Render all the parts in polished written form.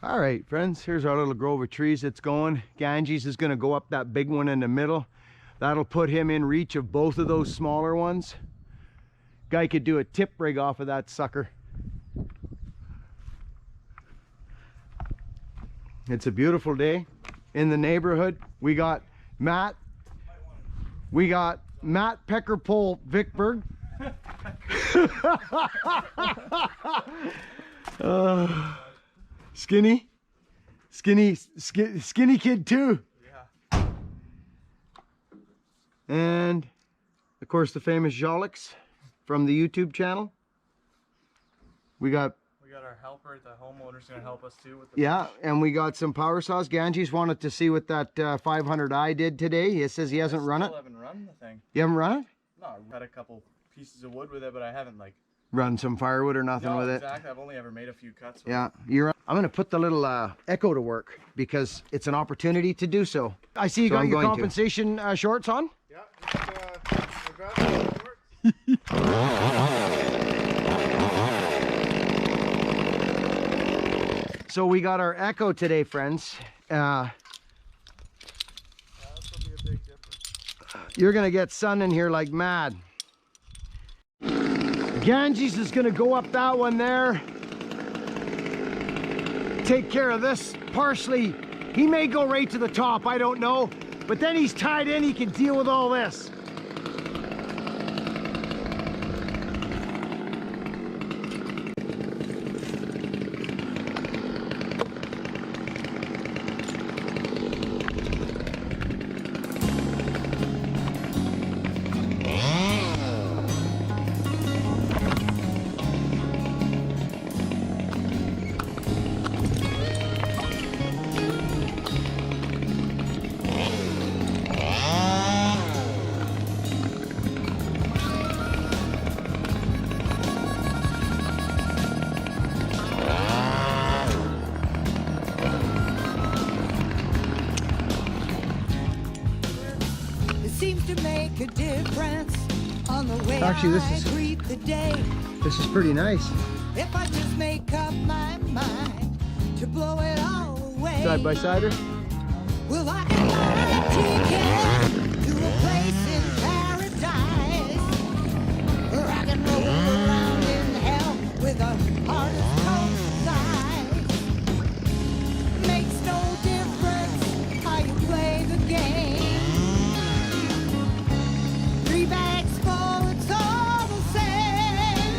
All right, friends, here's our little grove of trees that's going. Ganges is going to go up that big one in the middle. That'll put him in reach of both of those smaller ones. Guy could do a tip rig off of that sucker. It's a beautiful day in the neighborhood. We got Matt Peckerpole Vickberg. Skinny kid too. Yeah. And of course the famous Jolix from the YouTube channel. We got our helper, the homeowner's gonna help us too with the yeah, and we got some power saws. Ganges wanted to see what that 500i did today. He says he hasn't run it. I haven't run the thing. You haven't run it? No, I've had a couple pieces of wood with it, but I haven't like run some firewood or nothing with it. Exactly. I've only ever made a few cuts with it. Yeah, I'm gonna put the little Echo to work because it's an opportunity to do so. I see you got your compensation shorts on. Yeah, I've got So we got our Echo today, friends. That'll be a big difference. You're gonna get sun in here like mad. Ganges is gonna go up that one there. Take care of this parsley. He may go right to the top, I don't know. But then he's tied in, he can deal with all this. To make a difference on the way actually, I greet the day. This is pretty nice. If I just make up my mind to blow it all away. Side by sider. Well, I can buy a ticket to a place in paradise, or I can roll around in hell with a heart as cold as ice. Makes no difference how you play the game. Bags full, it's all the same.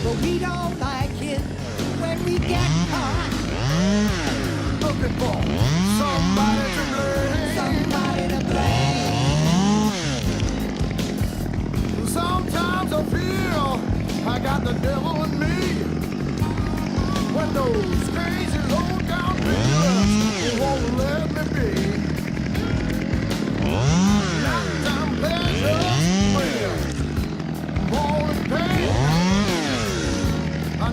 But we don't like it when we get caught looking for somebody to blame. Sometimes I feel I got the devil in me. When those crazy low down figures won't let me be. I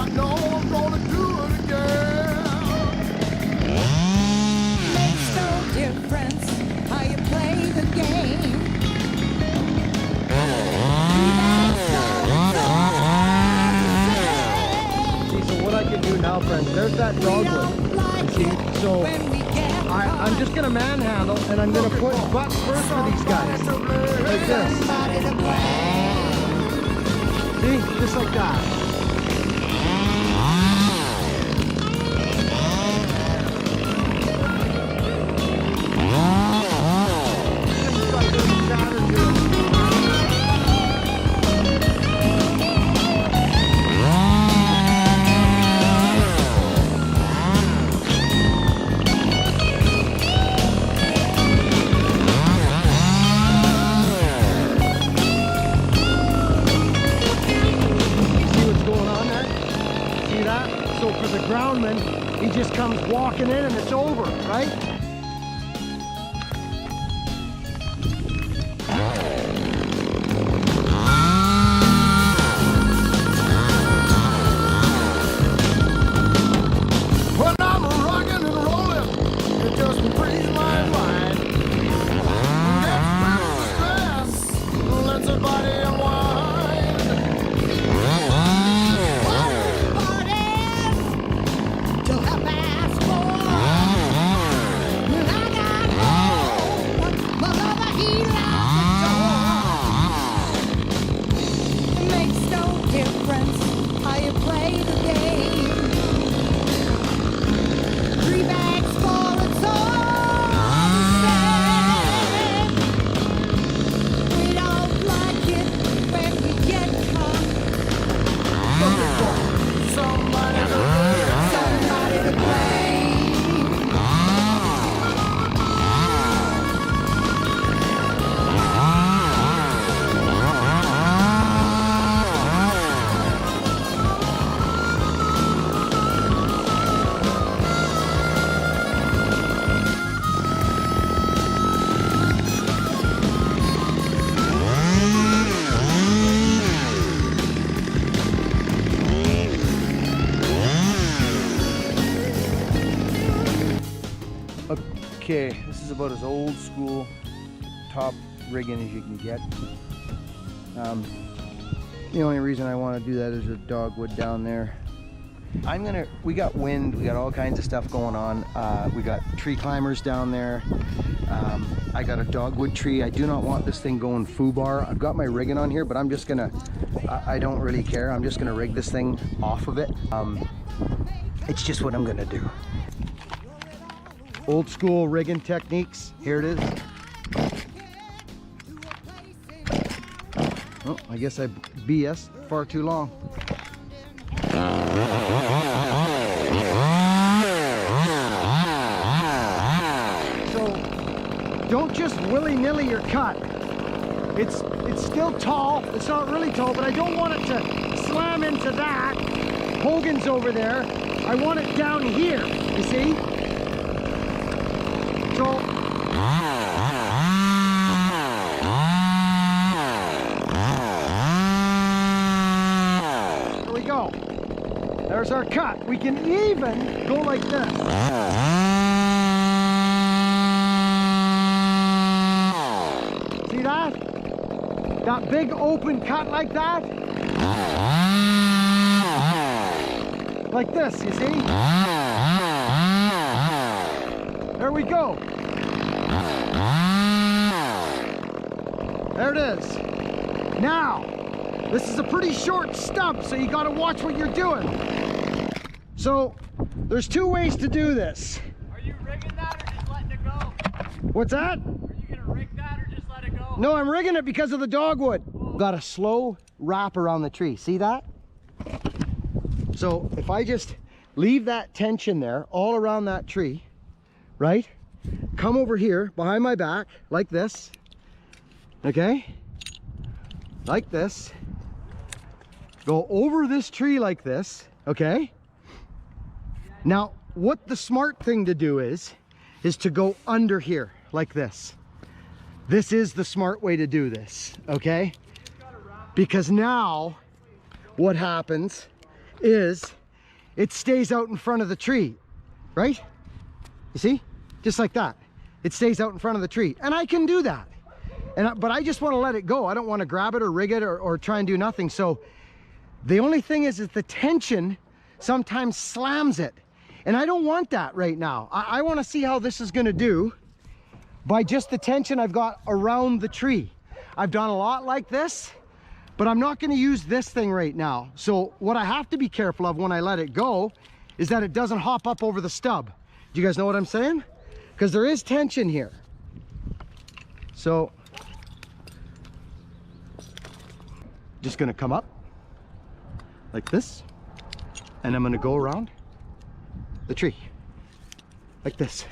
know I'm gonna do it again. Makes no difference how you play the game. See, so what I can do now, friends, there's that dogwood. See, so I'm just gonna manhandle and I'm gonna put butts first for these guys. Like this. See? Just like that. So for the groundman, he just comes walking in and it's over, right? When I'm rocking and rolling, it just frees my mind. Gets rid of stress, lets the body unwind. Okay, this is about as old school top rigging as you can get. The only reason I want to do that is the dogwood down there. We got wind, we got all kinds of stuff going on. We got tree climbers down there. I got a dogwood tree. I do not want this thing going foobar. I've got my rigging on here, but I'm just gonna, I don't really care. I'm just gonna rig this thing off of it. It's just what I'm gonna do. Old school rigging techniques. Here it is. Oh, I guess I BS far too long. So don't just willy-nilly your cut. It's still tall. It's not really tall, but I don't want it to slam into that. Hogan's over there. I want it down here, you see? So there we go. There's our cut. We can even go like this. See that? That big open cut like that? Like this, you see? There we go. There it is. Now, this is a pretty short stump, so you gotta watch what you're doing. So, there's two ways to do this. Are you rigging that or just letting it go? What's that? Are you gonna rig that or just let it go? No, I'm rigging it because of the dogwood. Got a slow wrap around the tree. See that? So if I just leave that tension there all around that tree, right? Come over here behind my back like this. Okay? Like this. Go over this tree like this. Okay? Now, what the smart thing to do is to go under here like this. This is the smart way to do this, okay? Because now what happens is it stays out in front of the tree, right? You see? Just like that. It stays out in front of the tree. And I can do that. But I just want to let it go. I don't want to grab it or rig it or try and do nothing. So the only thing is the tension sometimes slams it. And I don't want that right now. I want to see how this is going to do by just the tension I've got around the tree. I've done a lot like this, but I'm not going to use this thing right now. So what I have to be careful of when I let it go is that it doesn't hop up over the stub. Do you guys know what I'm saying? Because there is tension here. So just going to come up like this, and I'm going to go around the tree like this.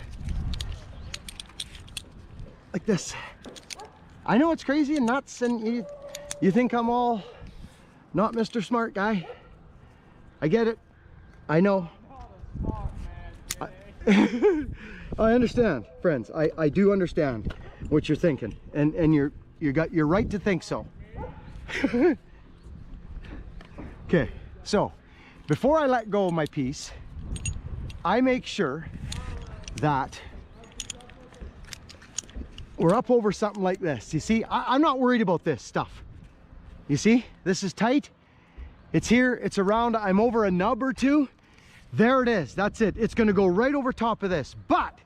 Like this. I know it's crazy and nuts, and you think I'm all not Mr. Smart Guy. I get it. I know. I understand, friends. I do understand what you're thinking, and you're right to think so. Okay, so before I let go of my piece, I make sure that we're up over something like this. You see, I'm not worried about this stuff. You see, this is tight. It's here, it's around, I'm over a nub or two. There it is, that's it. It's gonna go right over top of this. But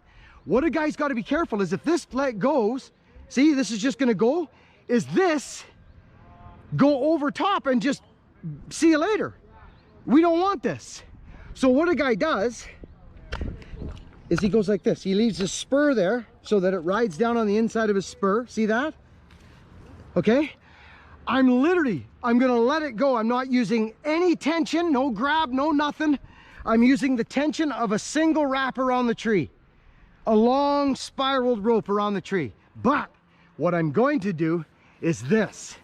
what a guy's gotta be careful is if this leg goes, see, this is just gonna go, is this go over top and just see you later. We don't want this. So what a guy does is he goes like this. He leaves his spur there so that it rides down on the inside of his spur. See that? Okay? I'm gonna let it go. I'm not using any tension, no grab, no nothing. I'm using the tension of a single wrap around the tree. A long spiraled rope around the tree. But what I'm going to do is this.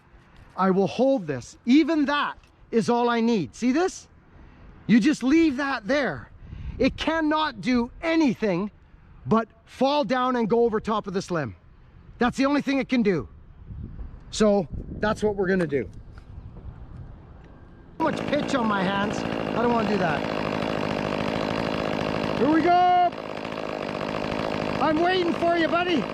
I will hold this. Even that is all I need. See this? You just leave that there. It cannot do anything but fall down and go over top of this limb. That's the only thing it can do. So that's what we're gonna do. Too much pitch on my hands. I don't want to do that. Here we go. I'm waiting for you, buddy.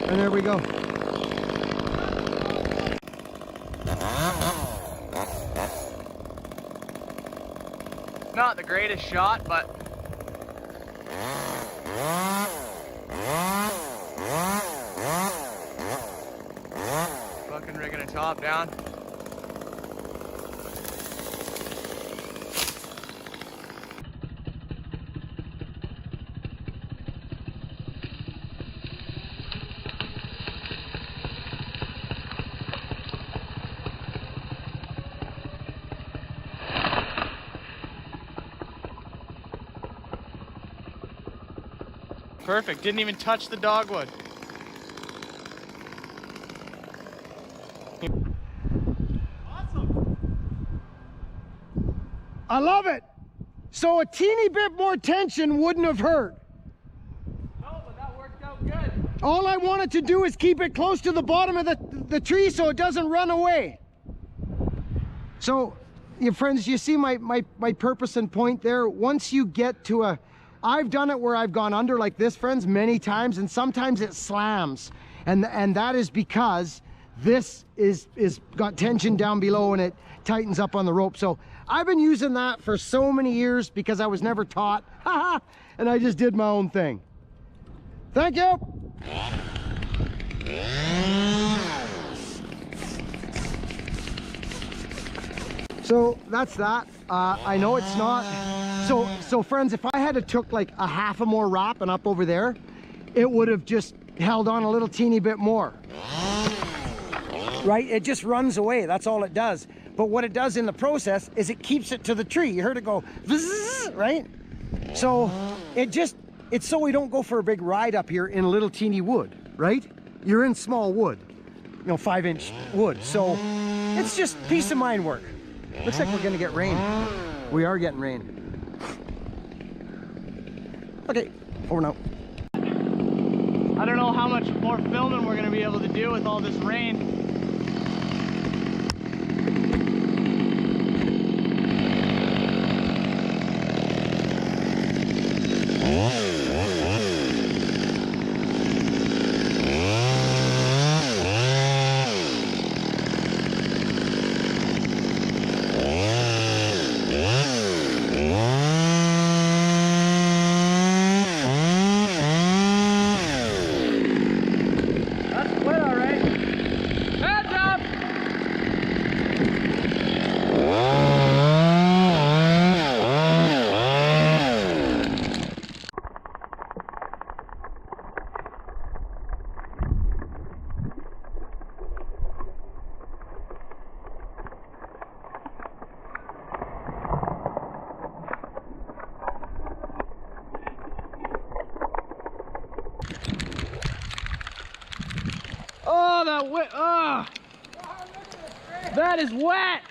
And there we go. Not the greatest shot, but fucking rigging a top down. Perfect, didn't even touch the dogwood. Awesome. I love it. So a teeny bit more tension wouldn't have hurt. No, but that worked out good. All I wanted to do is keep it close to the bottom of the tree so it doesn't run away. So, your friends, you see my purpose and point there? Once you get to a... I've done it where I've gone under like this, friends, many times, and sometimes it slams. And that is because this is got tension down below and it tightens up on the rope. So I've been using that for so many years because I was never taught. And I just did my own thing. Thank you. So that's that. I know it's not. So friends, if I had to took like a half a more wrap and up over there, it would have just held on a little teeny bit more. Right? It just runs away. That's all it does. But what it does in the process is it keeps it to the tree. You heard it go, vzz, right? So it's so we don't go for a big ride up here in a little teeny wood, right? You're in small wood, 5-inch wood. So it's just peace of mind work. Looks like we're gonna get rain. We are getting rain. Okay, over now. I don't know how much more filming we're gonna be able to do with all this rain. Oh, that wet. Oh, that is wet.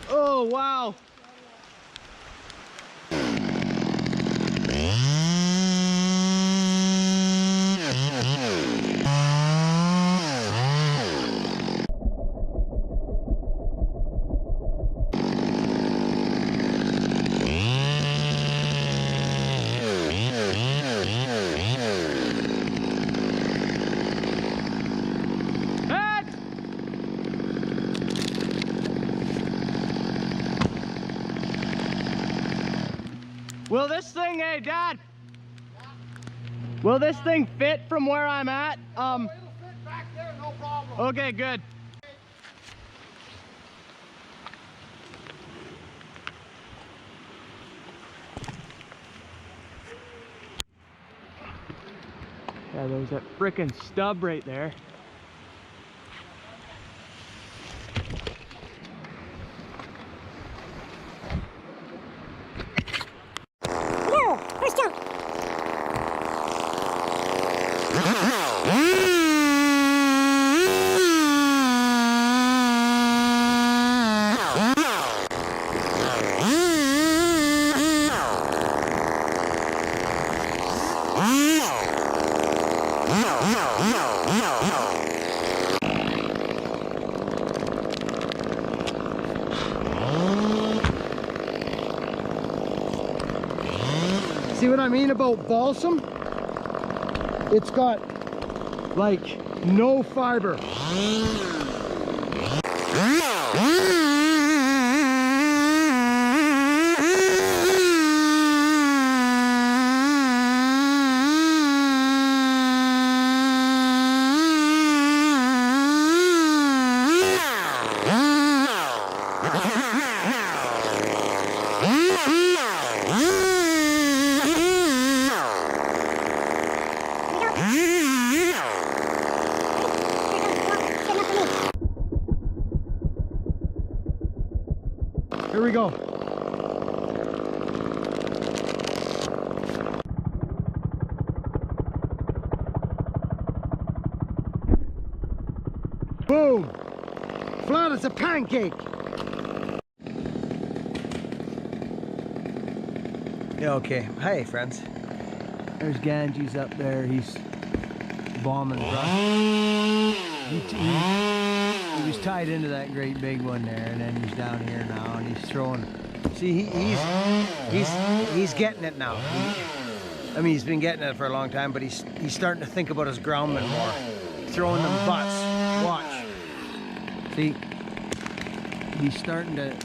Oh, wow. Will this thing, hey Dad, will this thing fit from where I'm at? It'll fit back there, no problem. Okay, good. Yeah, there's that frickin' stub right there. See what I mean about balsam? It's got like no fiber. Here we go. Boom! Flat as a pancake. Yeah, okay. Hey, friends. There's Ganges up there. He's bombing brush. He was tied into that great big one there, and then he's down here now, and he's throwing. See, he's getting it now. I mean, he's been getting it for a long time, but he's starting to think about his groundman more. Throwing them butts. Watch. See, he's starting to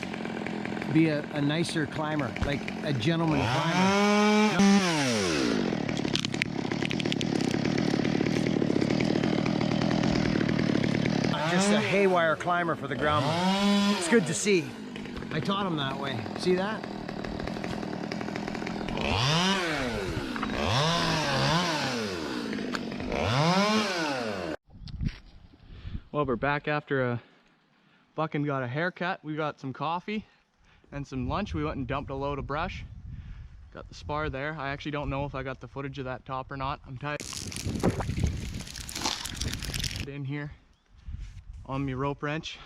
be a nicer climber, like a gentleman climber. Just a haywire climber for the ground. It's good to see. I taught him that way. See that? Well, we're back after Buck and got a haircut. We got some coffee and some lunch. We went and dumped a load of brush. Got the spar there. I actually don't know if I got the footage of that top or not. I'm tied in here on my rope wrench.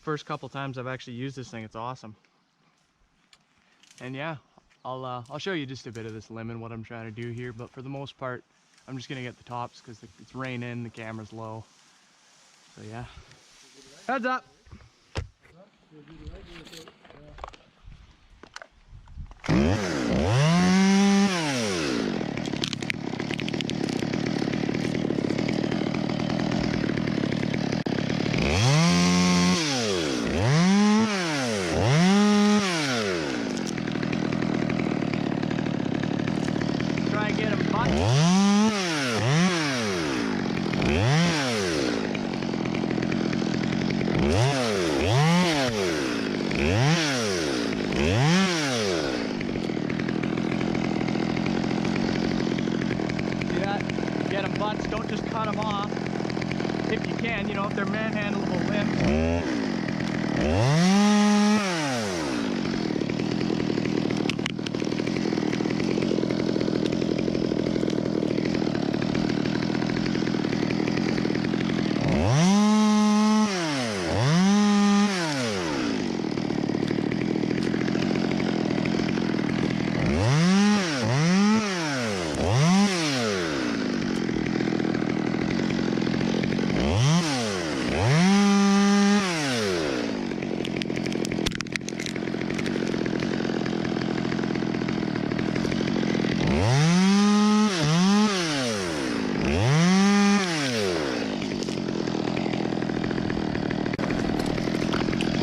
First couple times I've actually used this thing, it's awesome. And yeah, I'll show you just a bit of this limb and what I'm trying to do here, but for the most part I'm just gonna get the tops because it's raining, the camera's low. So yeah, heads up. Get them butts, don't just cut them off. If you can, you know, if they're manhandleable limbs.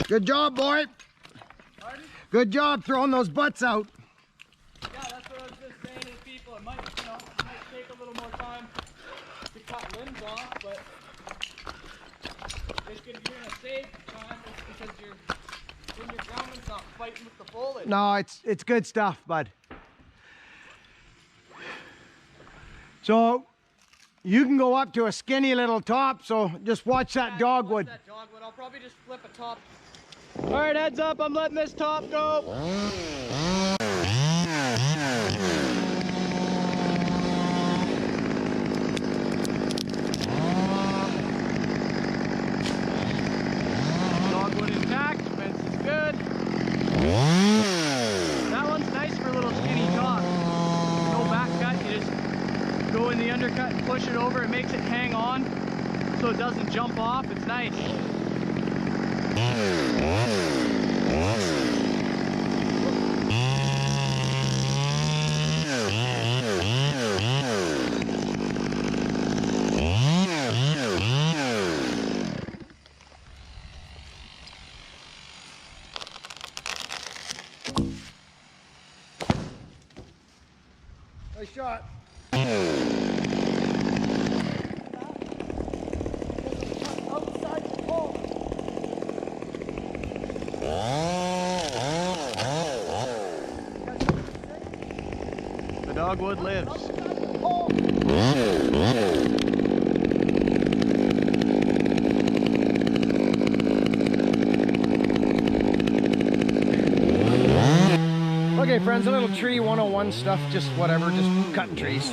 Good job, boy. Pardon? Good job throwing those butts out. Yeah, that's what I was just saying to the people. It might, you know, take a little more time to cut limbs off, but you're gonna save time because when your groundman's not fighting with the foliage. No, it's good stuff, bud. So You can go up to a skinny little top, so just watch that dogwood. That dogwood. I'll probably just flip a top. All right, heads up. I'm letting this top go. Dogwood intact. Fence is good. That one's nice for a little skinny top. No back cut. You just go in the undercut and push it over. It makes it hang on so it doesn't jump off. It's nice. Nice shot. The dogwood lives. Okay, friends, a little tree 101 stuff, just whatever, just cutting trees.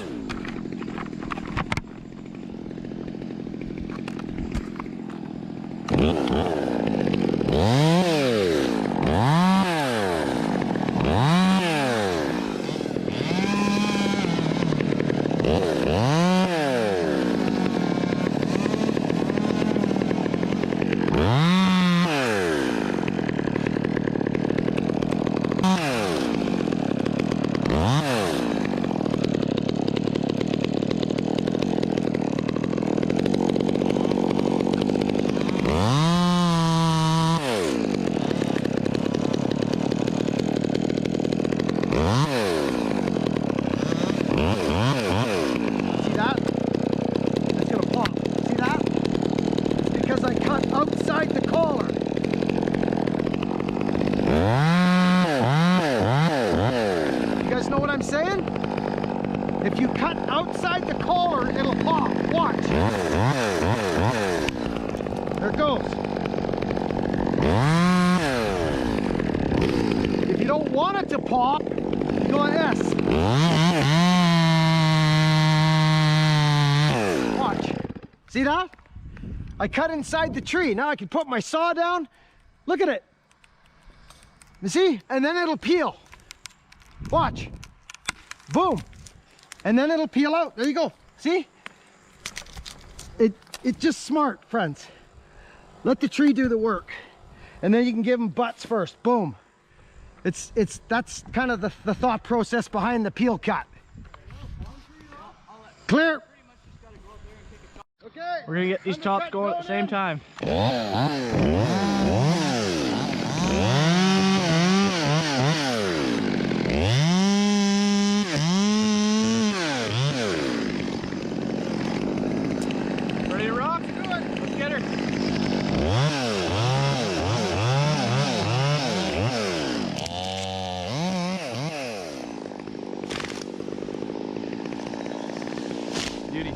Outside the collar. You guys know what I'm saying? If you cut outside the collar, it'll pop. Watch. There it goes. If you don't want it to pop, you go like this. Watch. See that? I cut inside the tree. Now I can put my saw down. Look at it. You see? And then it'll peel. Watch. Boom. And then it'll peel out. There you go. See? It's just smart, friends. Let the tree do the work. And then you can give them butts first. Boom. That's kind of the thought process behind the peel cut. Clear. Okay. We're gonna get these tops going at the same time. Ready to rock? Let's get her. Beauty.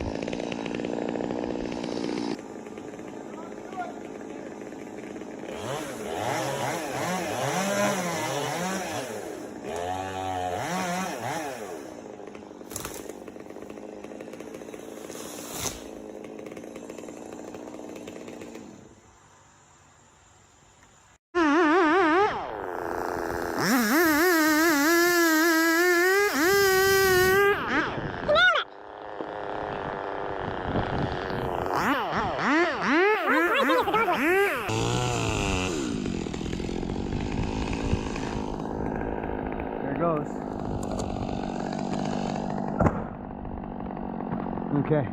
Goes. Okay.